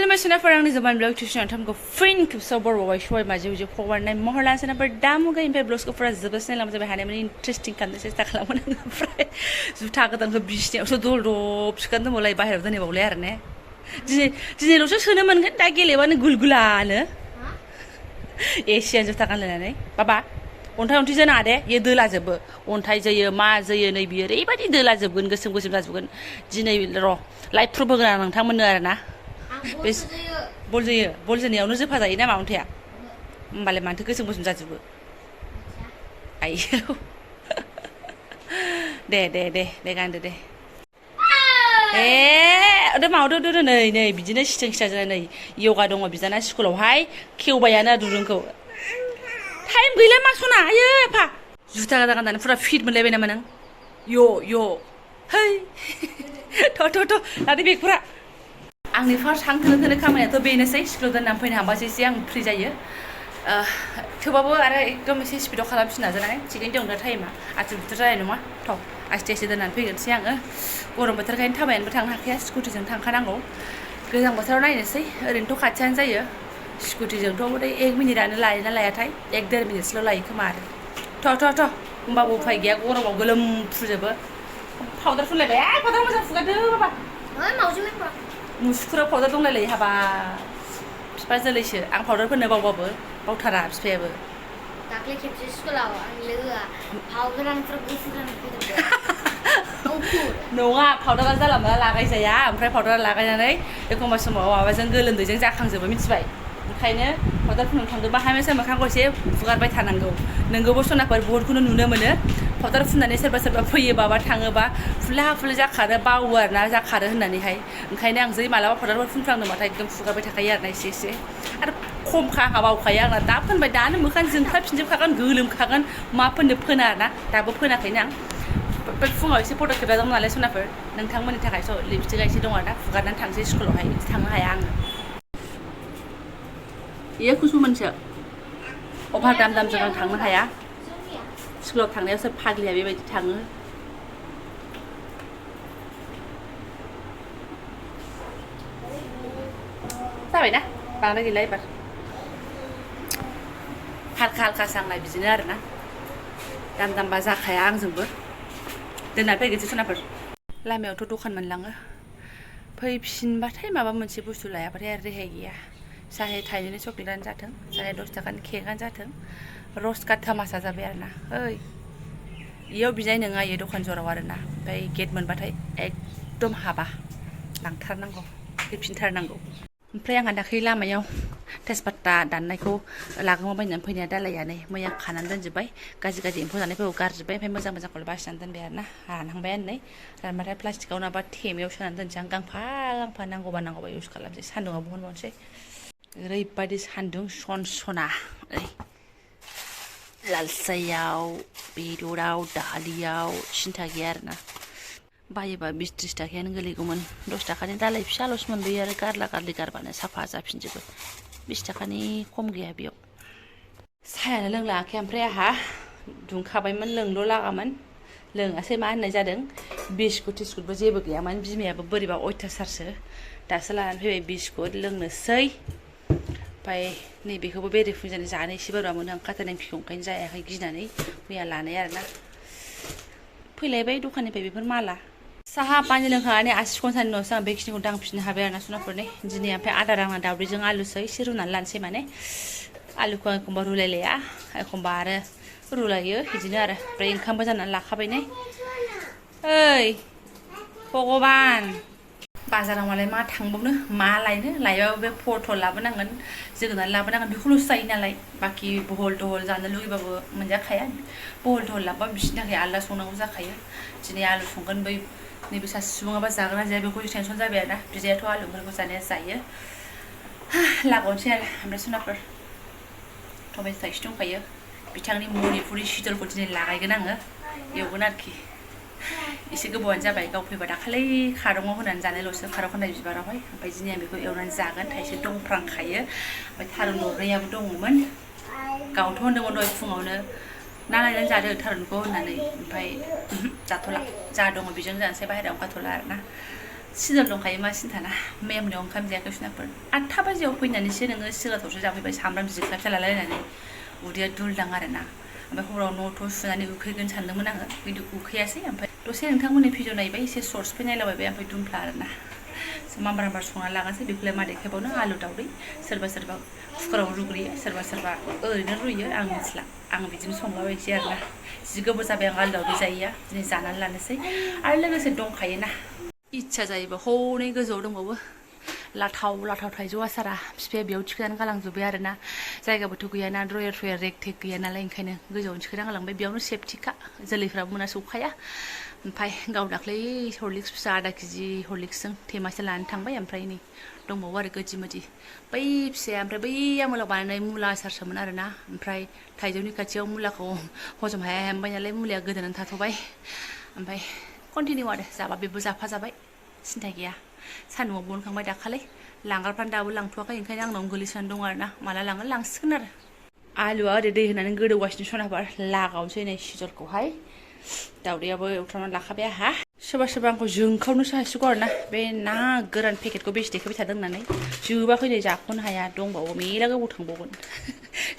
खुलुमबाय सोनाफोर आंनि Jobanivlog टिउसनाव थामखौ फ्रेन्ड खेबसेयाव बर'आवहाय सबाय माजि उजि खबरनाय महर लाना सोनाफोर दा मुगानिफ्राय ब्लग्सखौ फुरा जोबोसिन लामा जाबाय हानाय माने इन्टारेस्टिं खालामनो सेस्था खालामगोन आङो ओमफ्राय जुथा गोदानखौ बिसिनायावसो दलदब सिखारनो मोनलाय बाहेरायाव दोनहैबावलाय आरो ने दिनैल'सो सोनो मोनगोन दा गेलेबानो गुलगुलानो एसियान जुथा गानलायनानै बाबा अन्थाइ अन्थि जोनाङा दे इयो दोलाजोबो अन्थाइ जोयो मा जोयो नै बियो ओरैबायदि दोलाजोबगोन गोसोम गोसोम जाजोबगोन दिनै र' लाइट प्रुफ होगोन आं नोंथांमोननो आरो ना बल जोयो बल जोनायावनो जोफा जायो नामा अन्थाइया होमबालाय माथो गोसोम गोसोम जाजोबो आयौ दे गानदो दे मावदो नै बिदिनो सिथिं सिथा नै योगा दङ बिदाना स्कुलावहाय खेवबायानो दुरुंखौ टाइम गैला मा सना आयो एफा जुथा गादा गाननानै फुरा फिट मोनलायबाय नामा नों यो है थ' लादो बेगफोरा आंनि फार्स्ट हां थोनो खामानियाथ' बेनोसै स्कुलाव दोननानै फैनो हाबासो एसे आं फ्रि जायो थेवबाबो आरो एकदम एसे स्पिडाव खालामफिननो नाजानाय थिगैनो दं दा टाइमा आथुर बिथुर जानाय नङा थ' आस्ते दोननानै फैगोनसै आङो गरम बोथोरखायनो थाबायनोबो थांनो हाखाया स्कुटिजों थांखानांगौ गोजां बोथोराव नायनोसै ओरैनोथ' खाथियानो जायो स्कुटिजोंथ' 1 मिनिटआनो लायो ना लायाथाय 1-1.5 मिनिटसोल' लायो खोमा आरो थ' होमबाबो उफाय गैया गरमाव गोलोमफ्रुजोबो पाउदार फुनलायबाय पाउदार मोजां फुगारदो बाबा मुसुखुराव पाउदार दंलायलायो हाबा बिफा जोलैसो आं पाउदार फोननो बावथारा बिफायाबो दाख्लै खेबसे स्कुलाव आं लोगोआ पाउदार आंनिफ्राय गुफुर जानानै फैदोंमोन नङा पाउदारा जाला माला लागायजाया ओमफ्राय पाउदारा लागायनानै एखमबा समाव माबाजों गोलोमदैजों जाखांजोबो मिथिबाय ओंखायनो पाउदार फुननो थांदोंबा हामेसा मोखांखौ एसे फुगारबाय थानांगौ नोंगौबो सनाफोर बहुदखौनो नुनो मोनो पाउदार फुननानै सोरबा फैयोबा बा थाङोबा फुला जाखारो बावो आरोना जाखारो होननानैहाय ओंखायनो आं जै मालाबा पाउदारफोर फुनफ्लांदोंबाथाय एकदम फुगारबाय थाखायो आरोना एसे आरो खमखा आंहा बावखायो आंना दा फोनबाय दानो मोखां जोंखाफिनजोबखागोन गोलोमखागोन मा फोननो फोना आरोना दाबो फोनाखैनो आं फुङाव एसे फट' खेबजादोंमोन नालाय सनाफोर नोंथांमोननि थाखाय लिपस्टिकआ एसे दं आरोना फुगारनानै थांसै स्कुलावहाय थांनो हाया आङो बेयो खुसबु मोनसो अभार दामजों आं थांनो हाया स्कुलाव थांनायाव सोर फाग्लिया बेबायदि थाङो जाबायना बांद्राय गैला एबार हालखा सांनाय बिदिनो आरोना दामबा जाखाया आंजोंबो दोननानै फैगोनसै सनाफोर लामायावथ' दखान मोनलाङो फैफिनबाथाय माबा मोनसे बुस्थु लायाबाथाय आरो रेहाय गैया साहे थाइनैनि चक्लेटानो जाथों साहे 10 थाखानि केकआनो जाथों रस काट थामासा जाबाय आरोना ओइ इयाव बिनाय नङा इयो दखान जराव आरोना ओमफ्राय गेट मोनबाथाय एकदम हाबा लांथारनांगौ फैफिनथारनांगौ ओमफ्राय आंहा दाख्लै लामायाव तेजपात्ता दाननायखौ लागामा बायनानै फैनाया दालायानो मैया खानानै दोनजोब्बाय गाज्रि एम्फौ जानायफोरखौ गारजोब्बाय ओमफ्राय मोजांखौल' बासिनानै दोनबाय आरोना रानहांबायानो नै रानबाथाय प्लास्टिकआव नङाबा थेमायाव सोनानै दोनसै आं गांफा नांगौबा इउस खालामसै सान्दुङाव बहनबावनोसै ओरैबायदि सान्दुं सनसना लाल सायाव बेदराव दालियाव सिन्था गैया आरोना बायोबा 20-30 थाखायानो गोलैगौमोन 10 थाखानि दालाय फिसाल'सो मोनबोयो आरो गारलि गारबानो साफा जाफिनजोबो 20 थाखानि खम गैया बेयाव सायानो लोंलाङाखै ओमफ्राय आंहा दुंखाबायमोन लोंल' लागामोन लोङासै मा होननाय जादों बिस्कुटबो जेबो गैयामोन बिमायाबो बोरैबा अयथासारसो दासो लानानै फैबाय बिस्कुट लोंनोसै ओमफ्राय नैबेखौबो बेरे फुंजानि जानो एसे बोरैबा मोनो आं खाथायनाय फिखौ ओंखायनो जायाखै गिनानै मैया लानाय आरोना फैलायबाय दखाननिफ्राय बेफोर माला साहा पानि लोंखांनानै आसि घन्टानि उनावसो आं बेखिनिखौ दांफिननो हाबाय आरोना सनाफोरनि दिनै ओमफ्राय आदार आंना दावदैजों आलुसो एसे रुनानै लानोसै माने आलुखौ आं एखमबा रुलायलाया एखमबा आरो रुलायो बिदिनो आरो ओमफ्राय ओंखामबो जाननानै लाखाबाय नै ओइ भगबान बाजाराव मालाय मा थांबावनो मा लायबाबो बे पटल लाबोनांगोन जोगोनार लाबोनांगोन बेखौल'सो जायो नालाय बाखि बहल दहल जानो लुगैबाबो मोनजाखाया बहल दहल लाबोबा बिसोरनि थाखाय आलादा संनांगौ जाखायो दिनै आलु संगोन बै नैबे सासे सुबुङाबा जागोन ना जाया बेखौ टेनसन जाबाय आरोना बिदायाथ' आलु ओंख्रिखौ जानाया जायो लागावनोसै आरो ओमफ्राय सनाफोर टमेट' थाइसे दंखायो बिथांनि मनिपुरि सिदलखौ दिनै लागायगोन आङो एवगोन आरोखि एसे गोबावानो जाबाय गाव फैबा दाखालै खारङाव होनानै जानायल'सो खारं खान्दाय बिबारावहाय ओमफ्य दिनै आं बेखौ एवनानै जागोन थाइसे दंफ्रांखायो ओमफ्राय थारुन दरनैयाबो दङमोन गावथ' होनदोंमोन दहाय फुङावनो ना लायनानै जादो थारुनखौ होननानै ओमफ्राय जाथ'ला जा दङ बेजों जानोसै बाहेरायाव ओंखारथ'ला आरोना सिजोन दंखायो मा सिन्थाना मैयामोनाव ओंखाम जायाखै सुनाफोर 8टा बाजियाव फैनानैसो नोङो सिगाथावसो जाफैबाय सामब्राम जिख्लाब लालायनानै उदैया दुलदां आरोना ओमफ्राय हराव न'थ' सुनानै उखैगोन सानदोंमोन आङो खिन्थु उखैयासै ओमफ्राय दसे नोंथांमोननि भिडिअ नायबाय एसे सर्ट्स फै नायलाबायबाय ओमफ्राय दुमफ्ला आरोना मामबार संना लागासै बेखौलाय मा देखायबावनो आलु दावदै सोरबा कुकाराव रुग्रोयो सोरबा ओरैनो रुयो आं मिथिला आं बिदिनो संलाबायसै आरोना जि गोबाव जाबाय आं आलु दावदै जायैया दिनै जानानै लानोसै आरो लोगोसे दंखायोना इच्छा जायोबा हनै गोजौआव दंबावो लाथाव थाइजौ आसारा बिफाया बेयाव थिखोनानै गालांजोब्बाय आरोना जायगाबोथ' गैयाना ड्रयार रेक टेक गैया नालाय ओंखायनो गोजौआवनो थिखोना गालांबाय बेयावनो सेफटिखा जोलैफ्राबो मोना सौखाया ओमफ्राय गाव दाख्लै हरलिक्स फिसा आधा केजि हरलिक्सजों थेमासे लानानै थांबाय ओमफ्राय नै दंबावो आरो गोदि मोदि बै फिसाया ओमफ्राय बैया मुला बानायनाय मुला आसारसोमोन आरोना ओमफ्राय थाइजौनि खाथियाव मुलाखौ हजम हाया मोनबाय नालाय मुलाया गोदोनानै थाथ'बाय ओमफ्राय कन्टिनिउ आरो जाबा बेबो जाफाजाबाय सिन्था गैया सान्दुंआव बनखांबाय दाखालै लांग्राफ्रानो दाबो लांथ'वाखै ओंखायनो आंनावनो गोलैसोनानै दं आरोना माला लाङो लांसिगोन आरो आलुआ ओरै दै होनानै गोदौगासिनो सनाफोर लागावनोसै नै सिजलखौहाय दावदैयाबो एवथ्रमनानै लाखाबाय आंहा सोरबा आंखौ जोंखावनोसो हासिगौ आरोना बे ना गोरान पेकेटखौ बेसे देखायबाय थादों होननानै जोबाखै नै जाख'नो हाया दंबावो मेला गोबाव थांबावगोन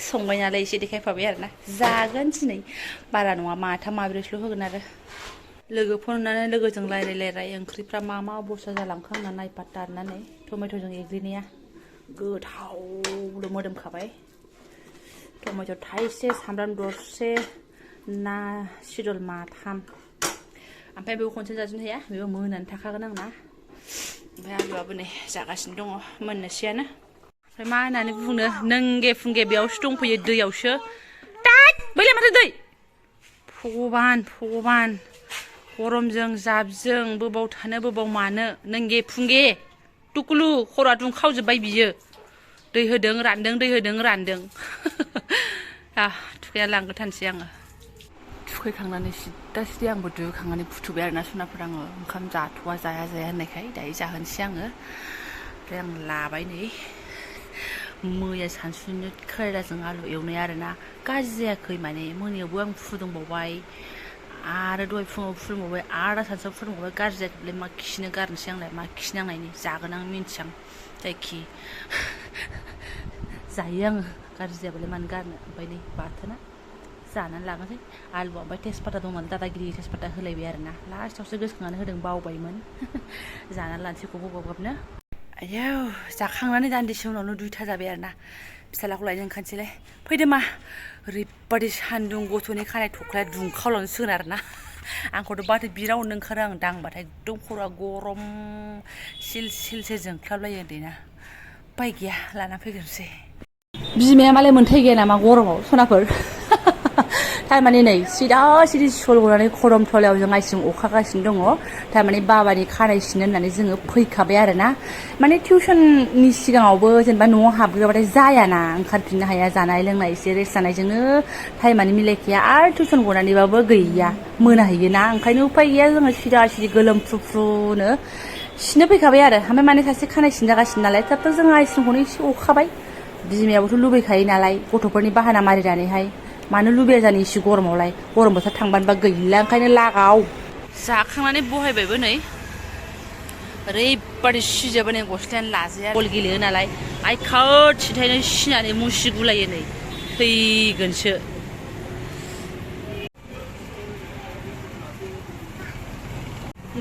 संबाय नालाय एसे देखायफाबाय आरोना जागोन दिनै बारा नङा माथाम माब्रैसल' होगोन आरो लोगो फन हरनानै लोगोजों रायलाय ओंख्रिफ्रा मा अबस्था जालांखो आंना नायपात्ता आरोना टमेट'जों एग्लिनाया गोथावल' मोदोमखाबाय टमेट' थाइसे सामब्राम दरसे ना सिदल माथाम ओमफ्राय बेखौ खनसे जाजोबनो हाया बेबो मोनानै थाखागोन आंना ओमफ्राय आलुआबो नै जागासिनो दङ मोननोसैयानो ओमफ्राय मा होननानै बुंनो नोंगे फुंगे बेयावसो दंफैयो दैयावसो बैलाय माथो दै भगबान गरमजों जाबजों बोबाव थानो बोबाव मानो नोंगे फुंगे टुकुलु खर'आ दुंखावजोब्बाय बियो दै होदों रानदों थुखैना लांग्रोथारनोसै आङो थुखैखांनानै सिदा आंबो दुगैखांनानै फुथुबाय आरोना सनाफोर आङो ओंखाम जाथ'वा जाया होननायखाय दायो जाहोनोसै आङो ओमफ्राय आं लाबाय नै मैया सानसुनिनो खोराजों आलु एवनाय आरोना गाज्रि जायाखै माने मोनायावबो आं फुदुंबावबाय आरो दहाय फुङाव फुदुंबावबाय आरो सानसुआव फुदुंबावबाय गाज्रि जायाखैलाय मा खिनो गारनोसै आंलाय मा खिनांनायनि जागोन आं मिन्थियां जायखि जायो आङो गाज्रि जायाबालाय मानो गारनो ओमफ्राय नै बाथोना जानानै लानोसै आलुआ ओमफ्राय तेजपाता दंमोन दादागिरि तेजपाता होलायबाय आरोना लास्टावसो गोसोखांनानै होदों बावबायमोन जानानै लानोसै गबनो आयौ जाखांनानै दान्दिसे उनावनो 2टा जाबाय आरोना फिसालाखौ लायनो ओंखारसैलाय फैदो मा ओरैबादि सान्दुं गथ'नि खानाय थख्लाया दुंखावलांसिगोन आरोना आंखौथ' बाथो बिराद अननो ओंखारो आं दांबाथाय एकदम खर'आ गरम सिलसो जोंख्लाबलायो उन्दैना उपाय गैया लाना फैग्रोनोसै बिमाया मालाय मोनथाय गैया नामा गरमाव सनाफोर थारमाने नै सिदा स्कुल गनानै खरम थलायाव जों आइसिं अखागासिनो दङ थारमाने बाबानि खानाय सिनो होननानै जोङो फैखाबाय आरोना माने टिउसननि सिगाङावबो जेनेबा न'आव हाबग्रोबाथाय जायाना ओंखारफिननो हाया जानाय लोंनाय एसे रेस्ट जानायजोंनो टाइमानो मिलायखाया आरो टिउसन गनानैबाबो गैया मोनाहैयोना ओंखायनो उपाय गैया जोङो सिदा गोलोमफ्रुनो सिनो फैखाबाय आरो ओमफ्राय माने सासे खानाय सिनजागासिनो नालाय थाब जों आइसिंखौनो एसे अखाबाय बिमायाबोथ' लुबैखायो नालाय गथ'फोरनि बाहाना मारिनानैहाय मानो लुबैया जानो इसे गरमावलाय गरम बोथोर थांबानोबा गैला ओंखायनो लागाव जाखांनानै बहायबायबो नै ओरैबादि सिजोबो नै गस्लायानो लाजाया बल गेलेयो नालाय आइखाद सिन्थायनो सिनानै मुसिगुलायो नै थैगोनसो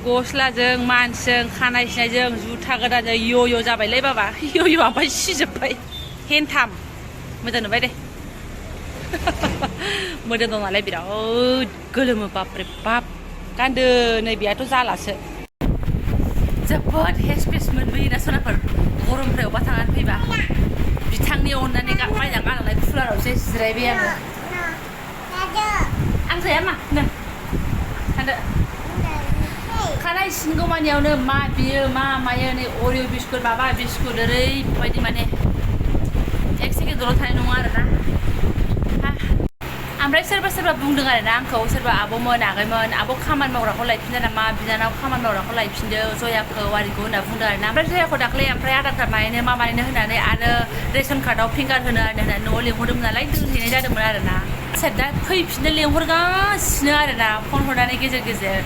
गस्लाजों मानसिजों खानाय सिनायजों जुथा गोदानजों यो जाबायलै बाबा यो ओमफ्राय सिजोब्बाय हेन्थाम मोजां नुबाय दे मोदोम दं नालाय बिराद गोलोमो बापरे बाप गानदो नै बेयाथ' जालासो जोबोद हेसपेस मोनबोयोना सनाफोर गरमफ्राय अबा थांनानै फैबा बिथांनि अननानै बायना गालांनाय कुलारावसो जिरायबाय आङो आं जाया मा नों थांदो खानाय सिनगौमानियावनो मा बियो मा मायो नै अरिअ बिस्कुट माबा बिस्कुट ओरैबायदि माने 1 सेकेन्डल' थानाय नङा आरोना ओमफ्राय सोरबा बुंदों आरोना आंखौ सोरबा आब'मोन आगैमोन आब' खामानि मावग्राखौ लायफिनदो नामा बिनानाव खामानि मावग्राखौ लायफिनदो जयाखौ आरिखौ होनना बुंदों आरोना ओमफ्राय जयाखौ दाख्लै ओमफ्राय आधार कार्ड बानायनो मा बानायनो होननानै आरो रेसन कार्डआव फिंगार होनो होननानै न'आव लिंहरदोंमोन नालाय दोनहैनाय जादोंमोन आरोना दा फैफिननो लिंहरगासिनो आरोना फन हरनानै गेजेर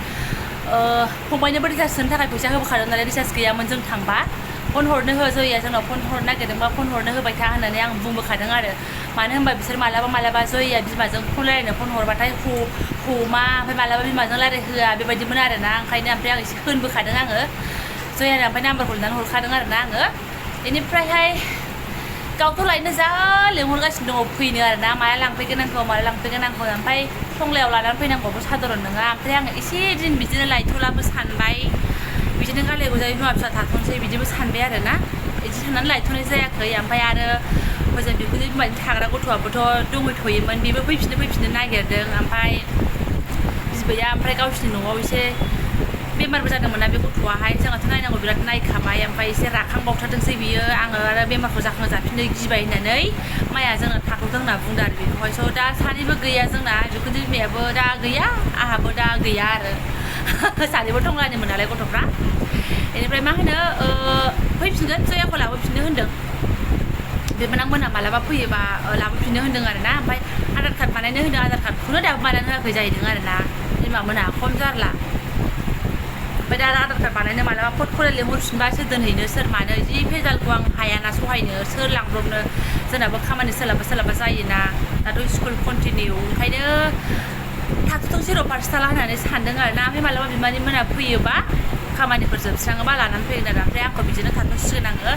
फंबायनोबो रिचार्ज सोनो थाखाय फैसा होबोखादों नालाय रिचार्ज गैयामोन जों थांबा फन हरनो हो जया जोंनाव फन हरनो नागिरदोंबा फन हरनो होबाय था होननानै आं बुंबोखादों आरो मानो होनबा बिसोर मालाबा जया बिमाजों फन रायलायनो फन हरबाथाय हमा ओमफ्राय मालाबा बिमाजों रायलायहोआ बेबायदिमोन आरोना ओंखायनो ओमफ्राय आं एसे होनबोखादों आङो जयानो ओमफ्राय नाम्बारखौ लिरनानै हरखादों आरोना आङो बेनिफ्रायहाय गावथ' लायनो जा लेंहरगासिनो दङ फैनो आरोना माला लांफैगोन आंखौ ओमफ्राय टंलायाव लानानै फैनांगौबो साधारन नङा ओमफ्राय आङो एसे दिन बिदिनो लायथ'लाबो सानबाय बिदिनो गाले गुजाय बिमा फिसा थाथ'नोसै बिदिबो सानबाय आरोना बिदि साननानै लायथ'नाय जायाखै ओमफ्राय आरो हजों बिखुनजो बिमानि थाग्रा गथ'आबोथ' दंहैथ'योमोन बेबो फैफिननो नागिरदों ओमफ्राय बिबैया ओमफ्राय गावसिनि न'आव एसे बेमारबो जादोंमोन ना बे गथ'आहाय जोंहाथ' नायनांगौ बिराद नायखाबाय ओमफ्राय एसे राखांबावथारदोंसै बियो आङो आरो बेमारखौ जाफिननो गिबाय होननानै माया जोंना थाथ'दों होनना बुंदों आरो बेखौहाय स' दा सानैबो गैया जोंना बिखुनजो बिमायाबो दा गैया आंहाबो दा गैया आरो सानैबो टंलानिमोन नालाय गथ'फ्रा बेनिफ्राय मा होनो फैफिनगोन जयाखौ लाबोफिननो होनदों बिबोनांमोनहा मालाबा फैयोबा लाबोफिननो होनदों आरोना ओमफ्राय आधार कार्ड बानायनो होनदों आधार कार्डखौनो दाबो बानायनो होआखै जाहैदों आरोना बिमामोनहा खम जारला ओमफ्राय दा आधार कार्ड बानायनो मालाबा फट खरे लेंहरफिनबा सोर दोनहैनो सोर मानो जि भेजालखौ आं हायाना सहायनो सोर लांब्रबनो जोंनाबो खामानि सोलाबा जायोना दाथ' स्कुल कन्टिनिउ ओंखायनो थाथ'थोंसै र' पार्सनाला होननानै सानदों आरोना ओमफ्राय मालाबा बिमानि मोना फैयोबा खामानिफोर जोबस्राङोबा लानानै फैगोन आरो ओमफ्राय आंखौ बिदिनो थाथ'सिगोन आङो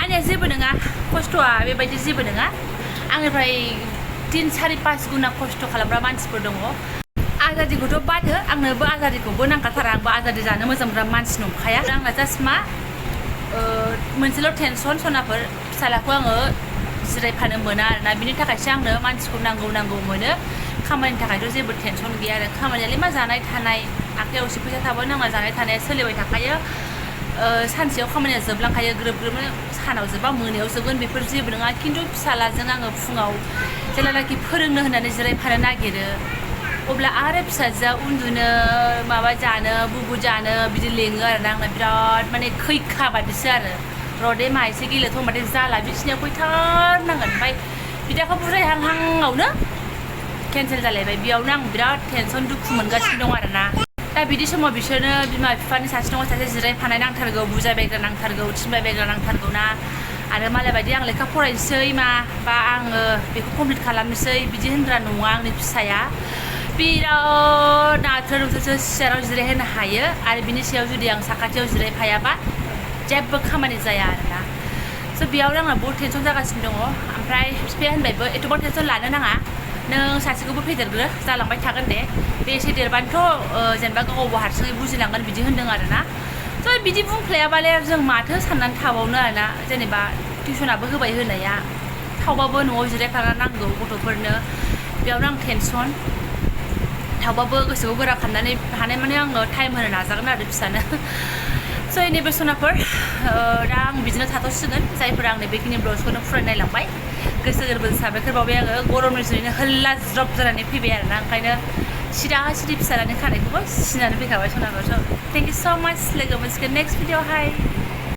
आंनिया जेबो नङा खस्थ'आ बेबायदि जेबो नङा आंनिफ्राय 3-4-5 गुना खस्थ' खालामग्रा मानसिफोर दङ आजादिखौथ' बादो आंनोबो आजादिखौबो नांखाथारा आंबो आजादि जानो मोजां मोनग्रा मानसि नंखाया आंना जास्ट मा मोनसेल' टेनसन सनाफोर फिसालाखौ आङो जिरायफानो मोना आरोना बिनि थाखायसो आंनो मानसिखौ नांगौ मोनो खामानिनि थाखायथ' जेबो टेनसन गैया आरो खामानियालाय मा जानाय थानाय आखायाव एसे फैसा थाबानो आंना जानाय थानाया सोलिबाय थाखायो सानसेयाव खामानिया जोबलांखायो ग्रोब सानाव जोबा मोनायाव जोबगोन बेफोर जेबो नङा खिन्थु फिसालाजों आङो फुङाव जेब्लानाखि फोरोंनो होननानै जिरायफानो नागिरो अब्ला आरो फिसाजोआ उन्दुनो माबा जानो बुबु जानो बिदि लेङो आरोना आंना बिराद माने खैखा बादिसो आरो रदे मा एसे गेलेथ' होनबाथाय जाला बिसिनियाव फैथारनांगोन ओमफ्राय बिदाखौ बुजायहांहांआवनो केन्सेल जालायबाय बेयावनो आं बिराद टेनसन दुखु मोनगासिनो दं आरोना दा बिदि समाव बिसोरनो बिमा बिफानि सासे नङा सासे जिरायफानाय नांथारगौ बुजायबायग्रा नांथारगौ थिनबायबायग्रा नांथारगौ ना आरो मालाय बायदि आं लेखा फरायनोसै बा आङो बेखौ कमप्लिट खालामनोसै बिदि होनग्रा नङा आंनि फिसाया बिराद नाथुर नुथुरसो सियाराव जिरायहोनो हायो आरो बिनि सायाव जुदि आं साखाथियाव जिरायफायाबा जेबो खामानि जाया आरोना स' बेयावनो आंना बहुद टेनसन जागासिनो दङ ओमफ्राय बिफाया होनबायबो एथ'बां टेनसन लानो नाङा नों सासेखौबो फेदेरग्रो जालांबाय थागोन दे बे एसे देरबानोथ' जेनेबा गावबो हारसिङै बुजिलांगोन बिदि होनदों आरोना स' बिदि बुंफ्लायाबालाय जों माथो साननानै थाबावनो आरोना जेनेबा टिउसनाबो होबाय होनाया थावबाबो न'आव जिरायफाना नांगौ गथ'फोरनो बेयावनो आं टेनसन थावबाबो गोसोखौ गोरा खालामनानै हानाय माने आङो टाइम होनो नाजागोन आरो फिसानो स' नैबे सनाफोर दा आं बिदिनो थाथ'सिगोन जायफोरा आंनो बेखिनि ब्लग्सखौनो फरायनायलांबाय गोसो गोरबोजों साबायखर बावबाय आङो गरमनि जुनैनो हल्ला ज्रब जानानै फैबाय आरोना ओंखायनो सिदा फिसालानि खानायखौबो सिनानै फैखाबाय सनाफोर स' थेंक इउ स' माच लोगो मोनसिगोन नेक्स्ट भिडिअ'हाय